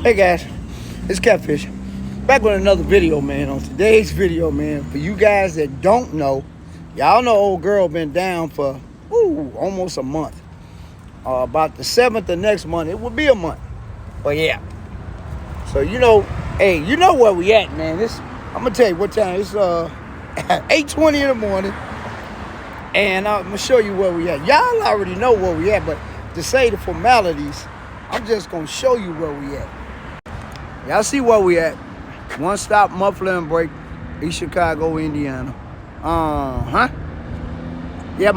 Hey guys, it's Catfish. Back with another video, man. On today's video, man, for you guys that don't know, y'all know Ole Girl been down for almost a month. About the 7th of next month, it will be a month. But yeah. So hey, you know where we at, man. I'm gonna tell you what time. It's 8:20 in the morning. And I'm gonna show you where we at. Y'all already know where we at, but to say the formalities, I'm just gonna show you where we at. Y'all see where we at. One Stop Muffler&Brake, East Chicago, Indiana. Yeah,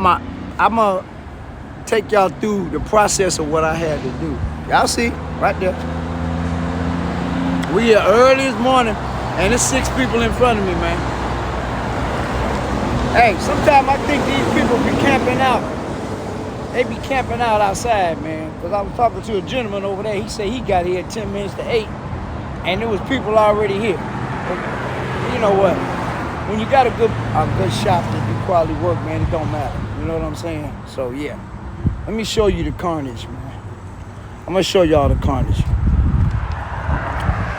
I'm gonna take y'all through the process of what I had to do. Y'all see, right there. We here early this morning, and there's 6 people in front of me, man. Hey, sometimes I think these people be camping out. They be camping out outside, man. Because I was talking to a gentleman over there. He said he got here at 10 minutes to 8. And there was people already here. But you know what? When you got a good shop that do quality work, man, it don't matter. You know what I'm saying? So, yeah. Let me show you the carnage, man. I'm going to show y'all the carnage.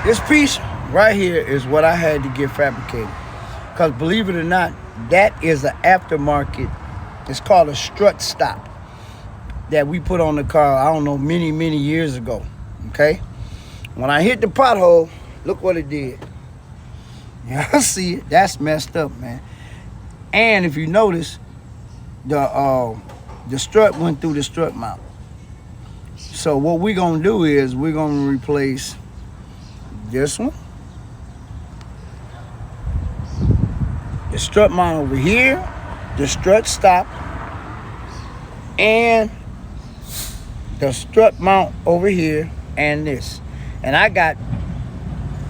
This piece right here is what I had to get fabricated. Because believe it or not, that is an aftermarket. It's called a strut stop that we put on the car, I don't know, many, many years ago. Okay? When I hit the pothole, look what it did. Y'all see it? That's messed up, man. And if you notice, the strut went through the strut mount. So what we're gonna do is we're gonna replace this one, the strut mount over here, the strut stop, and the strut mount over here, and this. And I got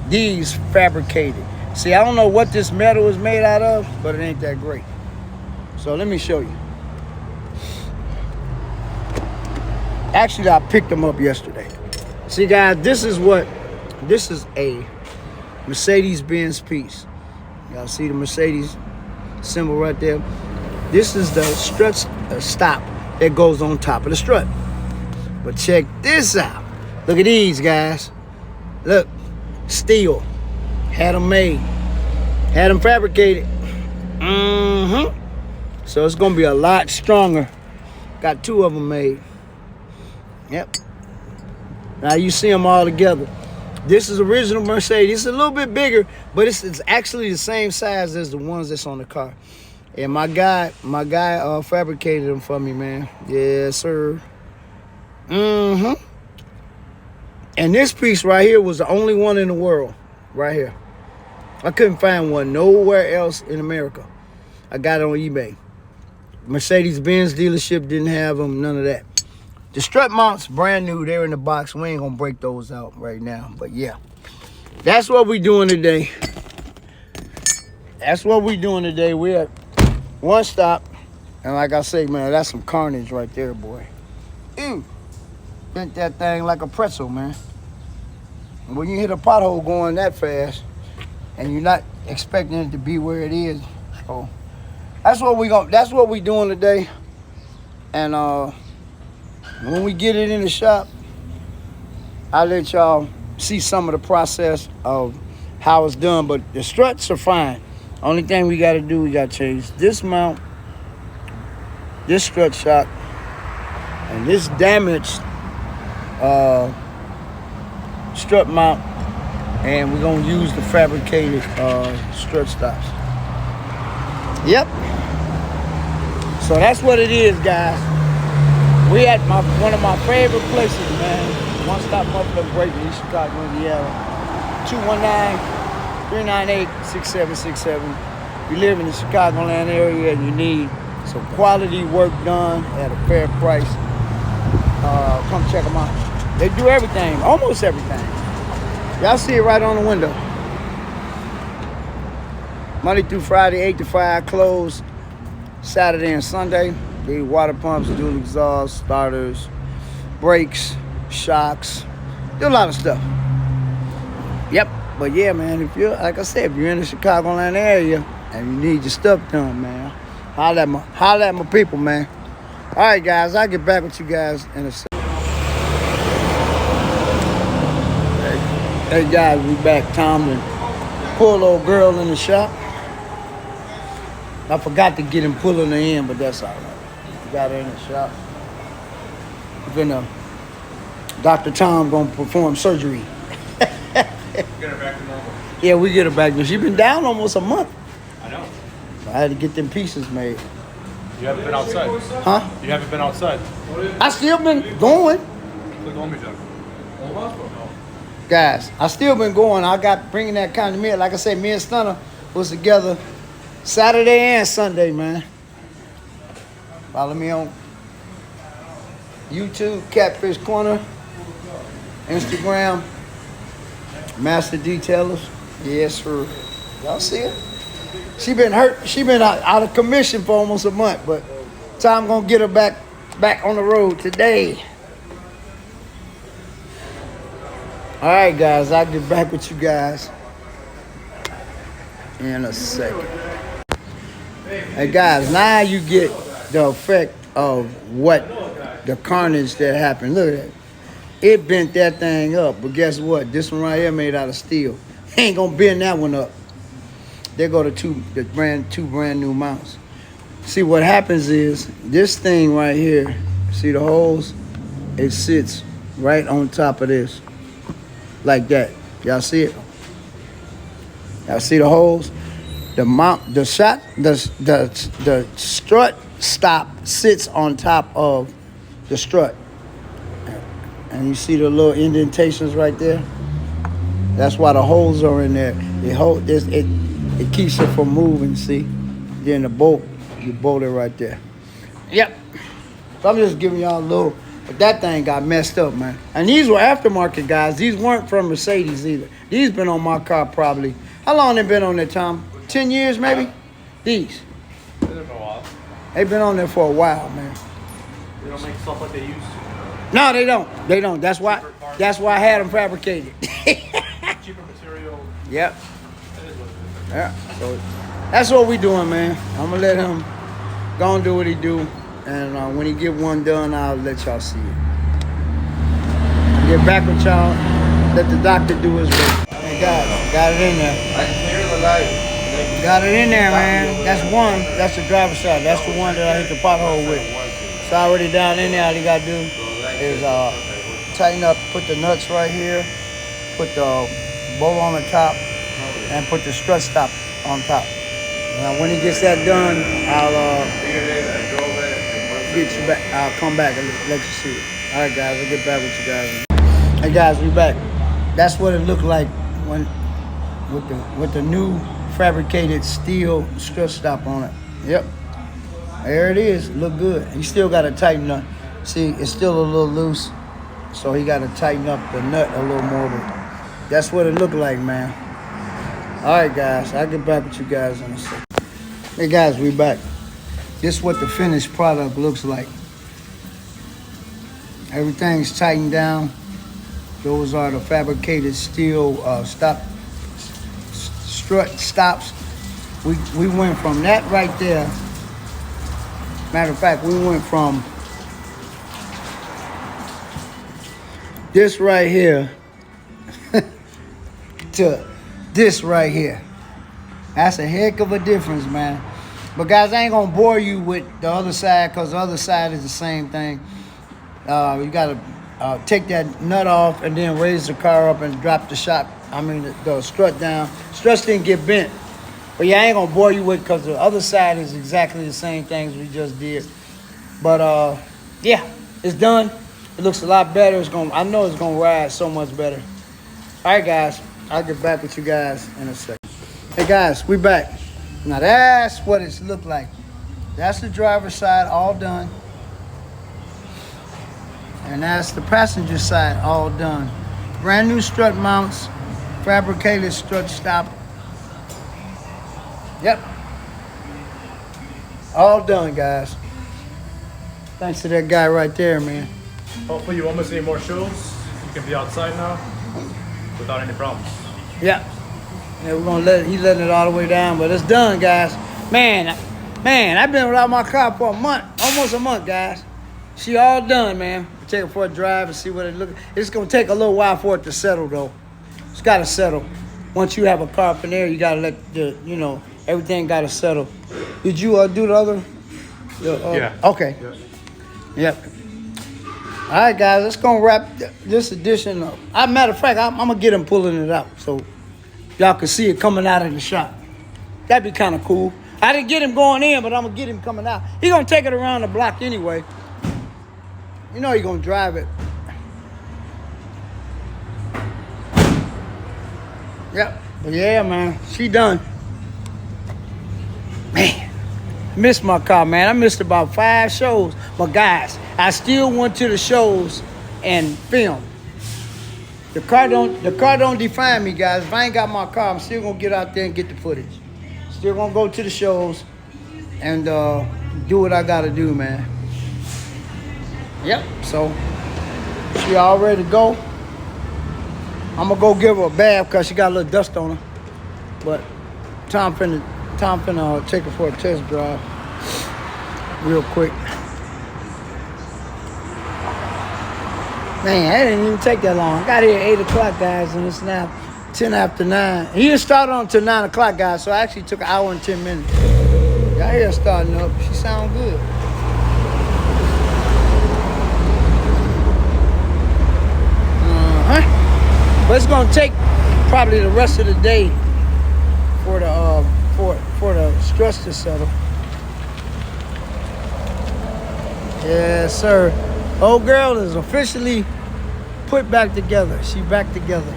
these fabricated. See, I don't know what this metal is made out of, but it ain't that great. So let me show you. Actually, I picked them up yesterday. See, guys, this is a Mercedes-Benz piece. Y'all see the Mercedes symbol right there? This is the strut stop that goes on top of the strut. But check this out. Look at these, guys. Look, steel. Had them made. Had them fabricated. So it's going to be a lot stronger. Got 2 of them made. Yep. Now you see them all together. This is original Mercedes. It's a little bit bigger, but it's actually the same size as the ones that's on the car. And my guy fabricated them for me, man. Yes, sir. And this piece right here was the only one in the world, right here. I couldn't find one nowhere else in America. I got it on eBay. Mercedes-Benz dealership didn't have them, none of that. The strut mounts, brand new, they're in the box. We ain't gonna break those out right now, but yeah. That's what we doing today. That's what we doing today. We're at One Stop, and like I say, man, that's some carnage right there, boy. Ew. Bent that thing like a pretzel, man. And when you hit a pothole going that fast, and you're not expecting it to be where it is, so that's what we doing today. And when we get it in the shop, I'll let y'all see some of the process of how it's done. But the struts are fine. Only thing we got to do, we got to change this mount, this strut shock, and this damaged strut mount, and we're gonna use the fabricated strut stops. Yep. So that's what it is, guys. We at one of my favorite places, man. One Stop Muffler&Brake in East Chicago, Indiana. 219-398-6767. If you live in the Chicagoland area and you need some quality work done at a fair price, come check them out. They do everything, almost everything. Y'all see it right on the window. Monday through Friday, 8 to 5, closed Saturday and Sunday. They do water pumps, dual exhaust, starters, brakes, shocks, do a lot of stuff. Yep, but yeah, man, if you're, like I said, if you're in the Chicagoland area and you need your stuff done, man, holla at my people, man. All right, guys, I'll get back with you guys in a second. Hey guys, we back. Time to pull Ole Girl in the shop. I forgot to get him pulling her in, but that's all right. We got her in the shop. Dr. Tom gonna perform surgery. Get her back to normal. Yeah, we get her back. She's been down almost a month. I know. I had to get them pieces made. You haven't been outside. Huh? You haven't been outside. I still been going. Click on me, John. Guys, I still been going. I got bringing that kind of meal. Like I said, me and Stunner was together Saturday and Sunday, man. Follow me on YouTube, Catfish Corner, Instagram, Master Detailers. Yes, sir. Y'all see it? She been hurt. She been out of commission for almost a month, but time gonna get her back on the road today. All right, guys, I'll get back with you guys in a second. Hey, guys, now you get the effect of what the carnage that happened. Look at that. It bent that thing up, but guess what? This one right here made out of steel. Ain't gonna bend that one up. There go the two brand new mounts. See, what happens is this thing right here, see the holes? It sits right on top of this. Like that. Y'all see it? Y'all see the holes? The mount, the strut stop sits on top of the strut. And you see the little indentations right there? That's why the holes are in there. It keeps it from moving, see? Then the bolt, you bolt it right there. Yep. So I'm just giving y'all a little. But that thing got messed up, man. And these were aftermarket guys. These weren't from Mercedes either. These been on my car probably. How long they been on there, Tom? 10 years maybe? These. Been there for a while. They been on there for a while, man. They don't make stuff like they used to. No, they don't. They don't. That's why I had them fabricated. Cheaper material. Yep. That is what it is. Yeah. So that's what we doing, man. I'm gonna let him go and do what he do. And when he get one done, I'll let y'all see it. Get back with y'all. Let the doctor do his work. Hey, got it in there. I can hear the light. Got it in there, man. That's one. That's the driver's side. That's the one that I hit the pothole with. It's already down in there. All you gotta do is tighten up, put the nuts right here, put the bolt on the top, and put the strut stop on top. Now, when he gets that done, I'll get you back. I'll come back and let you see it. All right, guys. I'll get back with you guys. Hey, guys, we back. That's what it looked like when with the new fabricated steel strut stop on it. Yep. There it is. Look good. He still got to tighten up. See, it's still a little loose, so he got to tighten up the nut a little more. But that's what it looked like, man. All right, guys. I'll get back with you guys in a second. Hey, guys, we back. This is what the finished product looks like. Everything's tightened down. Those are the fabricated steel strut stops. We went from that right there. Matter of fact, we went from this right here to this right here. That's a heck of a difference, man. But guys, I ain't gonna bore you with the other side because the other side is the same thing. You gotta take that nut off and then raise the car up and drop the the strut down. Struts didn't get bent. But yeah, I ain't gonna bore you with because the other side is exactly the same things we just did. But yeah, it's done. It looks a lot better. I know it's gonna ride so much better. All right, guys, I'll get back with you guys in a second. Hey guys, we back. Now that's what it's looked like. That's the driver's side all done. And that's the passenger side all done. Brand new strut mounts, fabricated strut stop. Yep. All done, guys. Thanks to that guy right there, man. Hopefully you won't miss any more shows. You can be outside now without any problems. Yeah. Yeah, we're gonna he's letting it all the way down, but it's done, guys. Man, I've been without my car for a month, almost a month, guys. She all done, man. Take it for a drive and see what it looks. It's gonna take a little while for it to settle, though. It's got to settle. Once you have a car up in there, you got to let the, everything got to settle. Did you do the other? Yeah. Okay. Yeah. Yep. All right, guys, let's go wrap this edition up. Matter of fact, I'm going to get him pulling it out so y'all can see it coming out of the shop. That'd be kind of cool. I didn't get him going in, but I'm going to get him coming out. He going to take it around the block anyway. You know he going to drive it. Yep. But yeah, man, she done. Man, missed my car, man. I missed about 5 shows. But guys, I still went to the shows and filmed. The car don't define me, guys. If I ain't got my car, I'm still gonna get out there and get the footage. Still gonna go to the shows and do what I gotta do, man. Yep. So she all ready to go. I'm gonna go give her a bath because she got a little dust on her. But Tom finna take her for a test drive real quick. Man, that didn't even take that long. I got here at 8 o'clock, guys, and it's now 10 after 9. He didn't start on until 9 o'clock, guys, so I actually took an hour and 10 minutes. Y'all hear her starting up. She sound good. But it's gonna take probably the rest of the day for the struts to settle. Yes, sir. Old girl is officially put back together. She back together.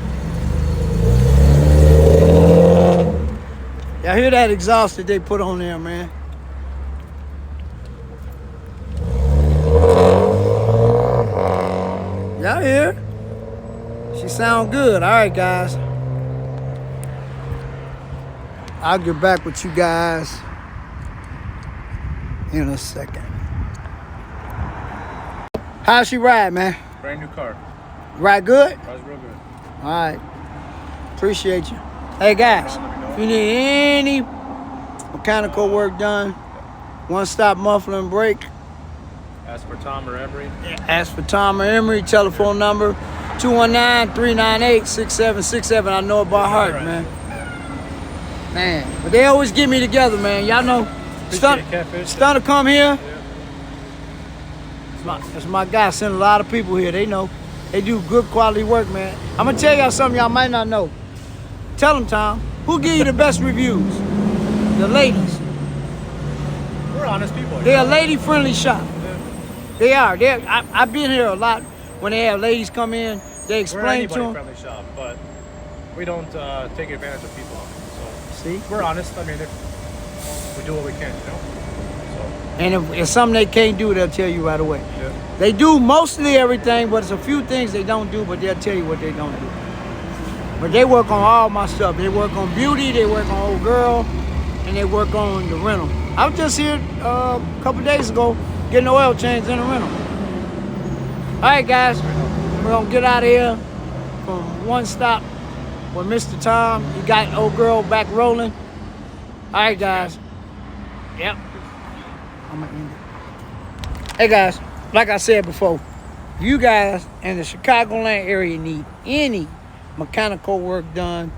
Y'all hear that exhaust that they put on there, man? Y'all hear? She sound good. All right, guys. I'll get back with you guys in a second. How's she ride, man? Brand new car. Ride good? Rides real good. All right. Appreciate you. Hey, guys, if you need any mechanical work done, One Stop Muffler&Brake. Ask for Tom or Emery. Ask for Tom or Emery. Telephone number 219-398-6767. I know it by heart, man. Man, but they always get me together, man. Y'all know. Stunner come here. That's my guy. Send a lot of people here. They know. They do good quality work, man. I'm going to tell y'all something y'all might not know. Tell them, Tom. Who give you the best reviews? The ladies. We're honest people. They're a lady-friendly shop. Yeah. They are. I've been here a lot. When they have ladies come in, they explain to them. We're an anybody-friendly shop, but we don't take advantage of people. So see, we're honest. I mean, we do what we can, you know. So. And if something they can't do, they'll tell you right away. Yeah. They do mostly everything, but it's a few things they don't do, but they'll tell you what they don't do. But they work on all my stuff. They work on beauty, they work on Old Girl, and they work on the rental. I was just here a couple days ago getting oil change in the rental. All right, guys, we're gonna get out of here from One Stop with Mr. Tom. He got Old Girl back rolling. All right, guys. Yep. I'm gonna end it. Hey, guys, like I said before, if you guys in the Chicagoland area need any mechanical work done,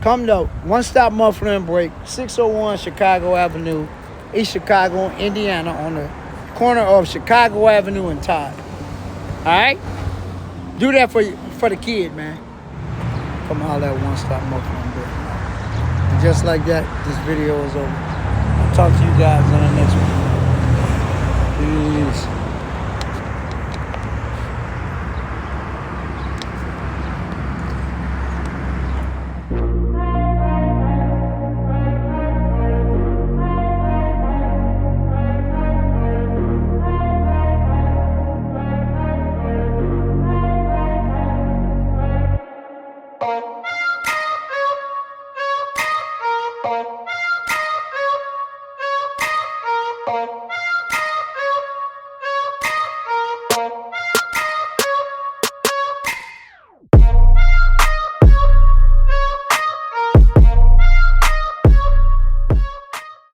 come to One Stop Muffler&Brake, 601 Chicago Avenue, East Chicago, Indiana, on the corner of Chicago Avenue and Todd. All right? Do that for the kid, man. Come holler at One Stop Muffler&Brake. And just like that, this video is over. I'll talk to you guys in the next one. Peace. Bye.